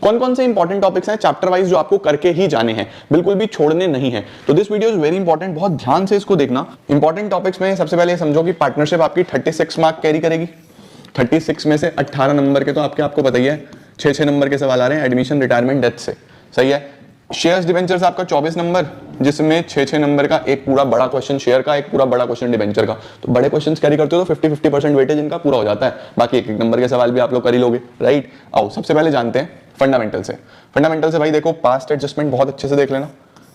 कौन कौन से इंपॉर्टेंट टॉपिक्स हैं चैप्टर वाइज जो आपको करके ही जाने हैं, बिल्कुल भी छोड़ने नहीं है। तो this video is very important, बहुत ध्यान से इसको देखना। इंपॉर्टेंट टॉपिक्स में सबसे पहले समझो कि पार्टनरशिप आपकी 36 मार्क कैरी करेगी। 36 में से 18 नंबर के तो आपको पता ही है, 6 नंबर के सवाल आ रहे हैं एडमिशन, रिटायरमेंट, डेथ से, सही है। शेयर्स डिबेंचर्स आपका 24 नंबर, जिसमें 6 नंबर का एक पूरा बड़ा क्वेश्चन शेयर का, एक पूरा बड़ा क्वेश्चन डिबेंचर का। तो बड़े क्वेश्चंस कैरी करते हो तो 50-50% वेटेज इनका पूरा हो जाता है, बाकी एक नंबर के सवाल भी आप लोग कर ही लोगे, राइट। आओ सबसे पहले जानते हैं फंडामेंटल से। फंडामेंटल से भाई देखो, पास्ट एडजस्टमेंट बहुत अच्छे से देख लेना,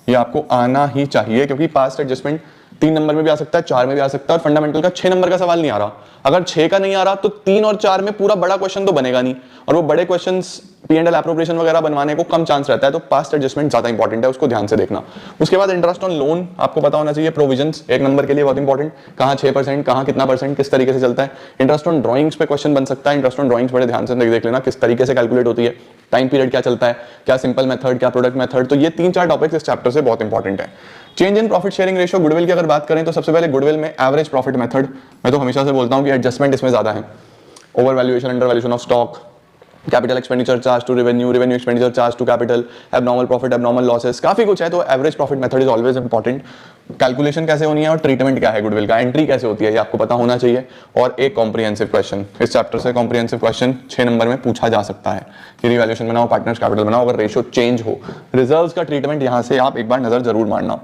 ये आपको आना ही चाहिए, क्योंकि पास्ट एडजस्टमेंट 3 नंबर में भी आ सकता है, 4 में भी आ सकता है, और फंडामेंटल का 6 नंबर का सवाल नहीं आ रहा। अगर 6 का नहीं आ रहा तो 3 और 4 में पूरा बड़ा क्वेश्चन तो बनेगा नहीं, और वो बड़े क्वेश्चंस P&L एप्रोप्रिएशन वगैरह बनवाने को कम चांस रहता है, तो पास्ट एडजस्टमेंट ज्यादा इंपॉर्टेंट है, उसको ध्यान से देखना। उसके बाद इंटरेस्ट ऑन लोन आपको पता होना चाहिए, प्रोविजंस 1 नंबर के लिए बहुत इंपॉर्टेंट, कहां 6%, कहां कितना परसेंट, किस तरीके से चलता है। इंटरेस्ट ऑन ड्राइंग्स पे क्वेश्चन बन सकता है, इंटरेस्ट ऑन ड्राइंग्स बड़े ध्यान से देख लेना, किस तरीके से कैलकुलेट होती है, टाइम पीरियड क्या चलता है, क्या सिंपल मेथड, क्या प्रोडक्ट मेथड। तो ये 3-4 टॉपिक्स इस चैप्टर से बहुत इंपॉर्टेंट है। Change in profit sharing ratio, goodwill की अगर बात करें तो सबसे पहले गुडविल में एवरेज प्रॉफिट मेथड, मैं तो हमेशा से बोलता हूं कि एडजस्टमेंट इसमें ज्यादा है। Over valuation, under valuation of stock, capital expenditure charge to revenue, revenue expenditure charge to capital, abnormal profit, abnormal losses, काफी कुछ है। तो average profit method is always important. Calculation कैसे होनी है और ट्रीटमेंट क्या है गुडविल का, एंट्री कैसे होती है, ये आपको पता होना चाहिए। और एक कॉम्प्रिहेंसिव क्वेश्चन इस चैप्टर से, कॉम्प्रिहेंसिव क्वेश्चन 6 नंबर में पूछा जा सकता है कि रिवैल्यूएशन बनाओ, पार्टनर्स कैपिटल बनाओ, अगर रेशियो चेंज हो, रिजर्व्स का ट्रीटमेंट यहां से आप एक बार नजर जरूर मारना।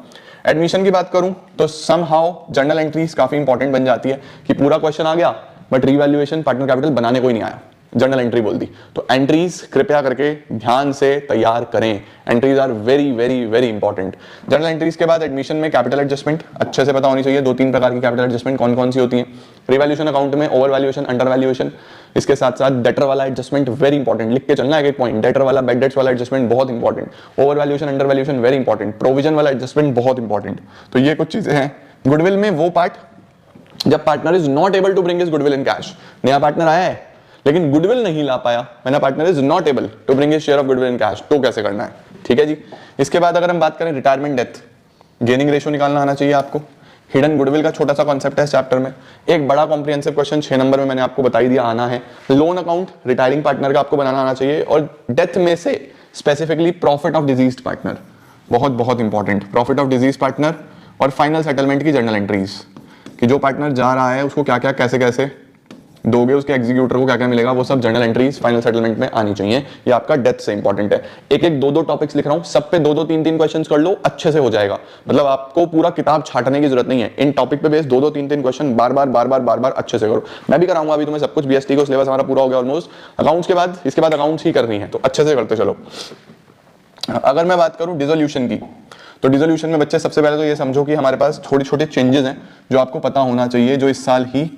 एडमिशन की बात करूं तो समहाउ जर्नल एंट्रीज काफी इंपॉर्टेंट बन जाती है कि पूरा क्वेश्चन आ गया बट रिवैल्यूएशन पार्टनर कैपिटल बनाने कोई नहीं आया, जर्नल एंट्री बोल दी। तो एंट्रीज कृपया करके ध्यान से तैयार करें, entries are very very very important. Journal entries के बाद एडमिशन में कैपिटल एडजस्टमेंट अच्छे से पता होनी चाहिए, 2-3 प्रकार की कैपिटल एडजस्टमेंट कौन कौन सी होती है। रिवैल्यूएशन अकाउंट में ओवर वैल्यूएशन, अंडर वैल्यूएशन, इसके साथ साथ डेटर वाला एडजस्टमेंट वेरी इंपॉर्टेंट, लिख के चलना एक पॉइंट। डेटर वाला, बैक डेट्स वाला एडजस्टमेंट बहुत important, over valuation, under valuation very important, provision वाला एडजस्टमेंट बहुत इंपॉर्टेंट। तो ये कुछ चीजें हैं। गुडविल में वो पार्ट जब partner is not able to bring his goodwill in cash, नया पार्टनर आया है लेकिन गुडविल नहीं ला पाया, मेरा partner is not able to bring his share of goodwill in cash, तो कैसे करना है, ठीक है जी। इसके बाद अगर हम बात करें रिटायरमेंट, डेथ, गेनिंग रेशियो निकालना आना चाहिए आपको। हिडन गुडविल का छोटा सा कॉन्सेप्ट है इस चैप्टर में, एक बड़ा कॉम्प्रिहेंसिव क्वेश्चन 6 नंबर में मैंने आपको बता ही दिया, आना है। लोन अकाउंट रिटायरिंग पार्टनर का आपको बनाना आना चाहिए, और डेथ में से specifically profit of diseased partner, बहुत बहुत important, profit of disease partner. और फाइनल सेटलमेंट की जर्नल एंट्रीज, कि जो पार्टनर जा रहा है उसको क्या क्या कैसे कैसे दोगे, उसके एग्जीक्यूटर को क्या क्या मिलेगा, वो सब जर्नल एंट्रीज फाइनल सेटलमेंट में आनी चाहिए। ये आपका डेथ से इंपॉर्टेंट है। एक एक 2-2 टॉपिक्स लिख रहा हूं, सब पे 2-2 3-3 क्वेश्चंस कर लो, अच्छे से हो जाएगा। मतलब आपको पूरा किताब छाटने की जरूरत नहीं है, इन टॉपिक पे बेस 2-2 3-3 क्वेश्चन बार बार अच्छे से करो। मैं भी कराऊंगा अभी तुम्हें सब कुछ, बीएसटी को सिलेबस हमारा पूरा हो गया ऑलमोस्ट। अकाउंट्स के बाद, इसके बाद अकाउंट्स ही करनी है, तो अच्छे से करते चलो। अगर मैं बात करूं डिसोल्यूशन की, तो डिसोल्यूशन में बच्चे सबसे पहले तो ये समझो कि हमारे पास छोटे छोटे चेंजेस हैं जो आपको पता होना चाहिए, जो इस साल ही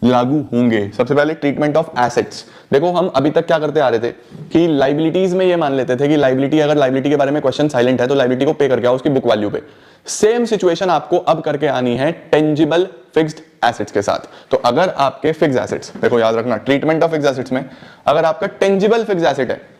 लागू होंगे। सबसे पहले ट्रीटमेंट ऑफ एसेट्स। देखो हम अभी तक क्या करते आ रहे थे कि लाइबिलिटीज में ये मान लेते थे कि लाइबिलिटी, अगर लाइबिलिटी के बारे में क्वेश्चन साइलेंट है तो लाइबिलिटी को पे करके आओ उसकी बुक वैल्यू पे। सेम सिचुएशन आपको अब करके आनी है टेंजिबल फिक्स्ड एसेट्स के साथ। तो अगर आपके फिक्स एसेट्स, देखो याद रखना ट्रीटमेंट ऑफ फिक्स एसेट्स में अगर आपका टेंजिबल फिक्स एसेट है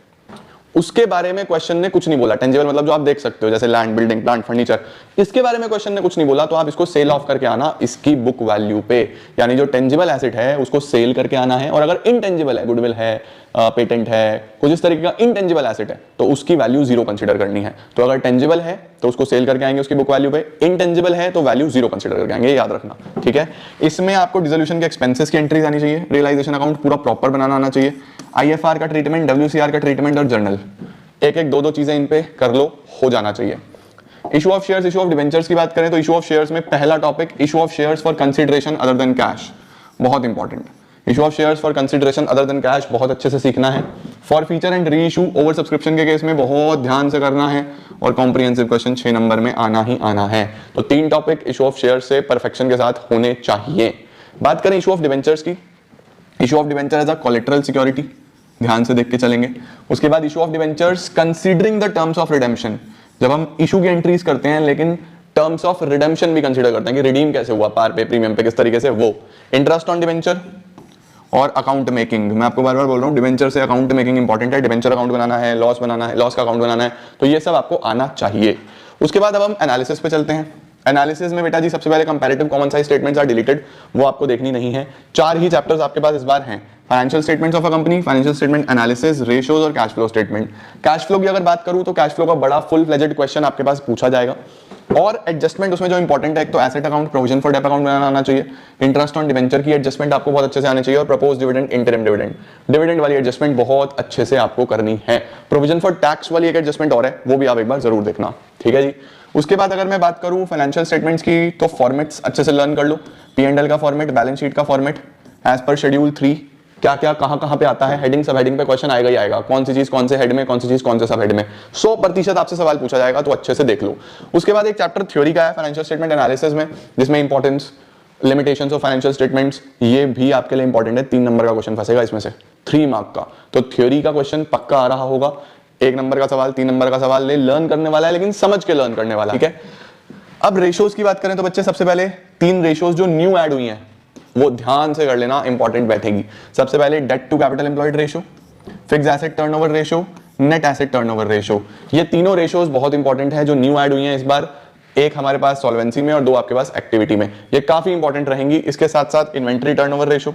उसके बारे में क्वेश्चन ने कुछ नहीं बोला, टेंजिबल मतलब जो आप देख सकते हो जैसे लैंड, बिल्डिंग, प्लांट, फर्नीचर, इसके बारे में क्वेश्चन ने कुछ नहीं बोला, तो आप इसको सेल ऑफ करके आना इसकी बुक वैल्यू पे। यानी जो टेंजिबल एसेट है उसको सेल करके आना है, और अगर इनटेंजिबल है, गुडविल है, पेटेंट है, कुछ इस तरीके का इनटेंजिबल एसेट है, तो उसकी वैल्यू 0 कंसीडर करनी है। तो अगर टेंजिबल है तो उसको सेल करके आएंगे उसकी बुक वैल्यू पे, इनटेंजिबल है तो वैल्यू 0 कंसीडर करके आएंगे, याद रखना, ठीक है। इसमें आपको डिसोल्यूशन के एक्सपेंसेस की एंट्रीज आनी चाहिए, रियलाइजेशन अकाउंट पूरा प्रॉपर बनाना आना चाहिए, IFR का ट्रीटमेंट, WCR का ट्रीटमेंट और जर्नल, एक एक 2-2 चीजें इन पे कर लो, हो जाना चाहिए। Issue of shares, issue of debentures की बात करें तो इशू ऑफ शेयर्स में पहला topic issue of shares for consideration other than cash, बहुत important. Issue of shares for consideration other than cash बहुत अच्छे से सीखना है। Forfeiture and reissue over subscription के केस में बहुत ध्यान से करना है, और कॉम्प्रिहेंसिव क्वेश्चन 6 नंबर में आना ही आना है। तो 3 टॉपिक इशू ऑफ शेयर्स से परफेक्शन के साथ होने चाहिए। बात करें इशू ऑफ डिवेंचर्स की, issue of debenture as a collateral security, ध्यान से देख के चलेंगे। उसके बाद issue of debentures considering the terms of redemption, जब हम इशू की एंट्रीज करते हैं लेकिन टर्म्स ऑफ रिडेम्पशन भी कंसीडर करते हैं कि रिडीम कैसे हुआ, पार पे, प्रीमियम पे, किस तरीके से, वो। इंटरेस्ट ऑन डिवेंचर और अकाउंट मेकिंग, मैं आपको बार बार बोल रहा हूँ डिवेंचर से अकाउंट मेकिंग इंपॉर्टेंट है, डिवेंचर अकाउंट बनाना है, लॉस बनाना है, लॉस का अकाउंट बनाना है, तो ये सब आपको आना चाहिए। उसके बाद अब हम एनालिसिस पे चलते हैं। एनालिसिस में बेटा जी सबसे पहले comparative common size statements are deleted, वो आपको देखनी नहीं है। 4 ही चैप्टर्स आपके पास इस बार हैं, financial statements of a company, financial statement analysis, ratios और cash flow statement. Cash flow की अगर बात करूं तो कैश फ्लो का बड़ा फुल फ्लेजेड क्वेश्चन आपके पास पूछा जाएगा। और एडजस्टमेंट उसमें जो इंपॉर्टेंट है, एक तो asset account, provision for debt account बनाना आना चाहिए, इंटरेस्ट ऑन डिवेंचर की एडजस्टमेंट आपको बहुत अच्छे से आनी चाहिए, और proposed dividend, interim dividend, dividend वाली एडजस्टमेंट बहुत अच्छे से आपको करनी है। प्रोविजन फॉर टैक्स वाली एक एडजस्टमेंट और है, वो भी आप एक बार जरूर देखना, ठीक है जी। उसके बाद अगर मैं बात करूं फाइनेंशियल स्टेटमेंट्स की, तो फॉर्मेट्स अच्छे से लर्न कर लो। P&L का फॉर्मेट, बैलेंस शीट का फॉर्मेट, एज पर शेड्यूल 3 क्या क्या कहां पे आता है, हेडिंग सब हेडिंग पे क्वेश्चन आएगा ही आएगा, कौन सी चीज कौन से हेड में, कौन सी चीज कौन से सब हेड में, 100% आपसे सवाल पूछा जाएगा, तो अच्छे से देख लो। उसके बाद एक चैप्टर थ्योरी का है फाइनेंशियल स्टेटमेंट एनालिसिस में, जिसमें importance, limitations of financial statements, ये भी आपके लिए इंपॉर्टेंट है। 3 नंबर का क्वेश्चन फंसेगा इसमें से, 3 मार्क का। तो थ्योरी का क्वेश्चन पक्का आ रहा होगा, 1 नंबर का सवाल, 3 नंबर का सवाल ले लर्न करने वाला है, लेकिन समझ के लर्न करने वाला है, ठीक है। अब रेशियोज की बात करें तो बच्चे सबसे पहले 3 रेशियोज जो न्यू ऐड हुई हैं वो ध्यान से कर लेना, इंपॉर्टेंट बैठेगी। सबसे पहले debt to capital employed ratio, fixed asset turnover ratio, net asset turnover ratio. ये तीनों रेशियोज बहुत इंपॉर्टेंट है जो न्यू ऐड हुई हैं इस बार, एक हमारे पास सॉल्वेंसी में और 2 आपके पास एक्टिविटी में, ये काफी इंपॉर्टेंट रहेंगी। इसके साथ साथ inventory turnover ratio,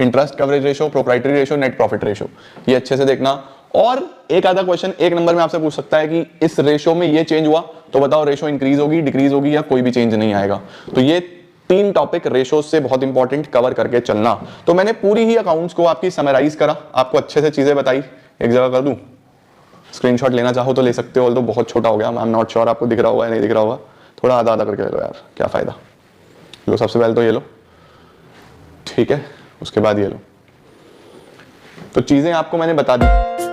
interest coverage ratio, proprietary ratio, net profit ratio, ये अच्छे से देखना। और एक आधा क्वेश्चन 1 नंबर में आपसे पूछ सकता है कि इस रेशियो में ये चेंज हुआ तो बताओ रेशियो इंक्रीज होगी, डिक्रीज होगी, या कोई भी चेंज नहीं आएगा। तो ये 3 टॉपिक रेशियोज से बहुत इंपॉर्टेंट कवर करके चलना। तो मैंने पूरी ही अकाउंट्स को आपकी समराइज करा, आपको अच्छे से चीजें बताई, एक जगह कर दूं, स्क्रीनशॉट लेना चाहो तो ले सकते हो, तो बहुत छोटा हो गया, आई एम नॉट श्योर आपको दिख रहा होगा या नहीं दिख रहा होगा, थोड़ा आधा आधा करके ले लो यार, क्या फायदा। लो सबसे पहले तो ये लो, ठीक है, उसके बाद ये लो। तो चीजें आपको मैंने बता दी।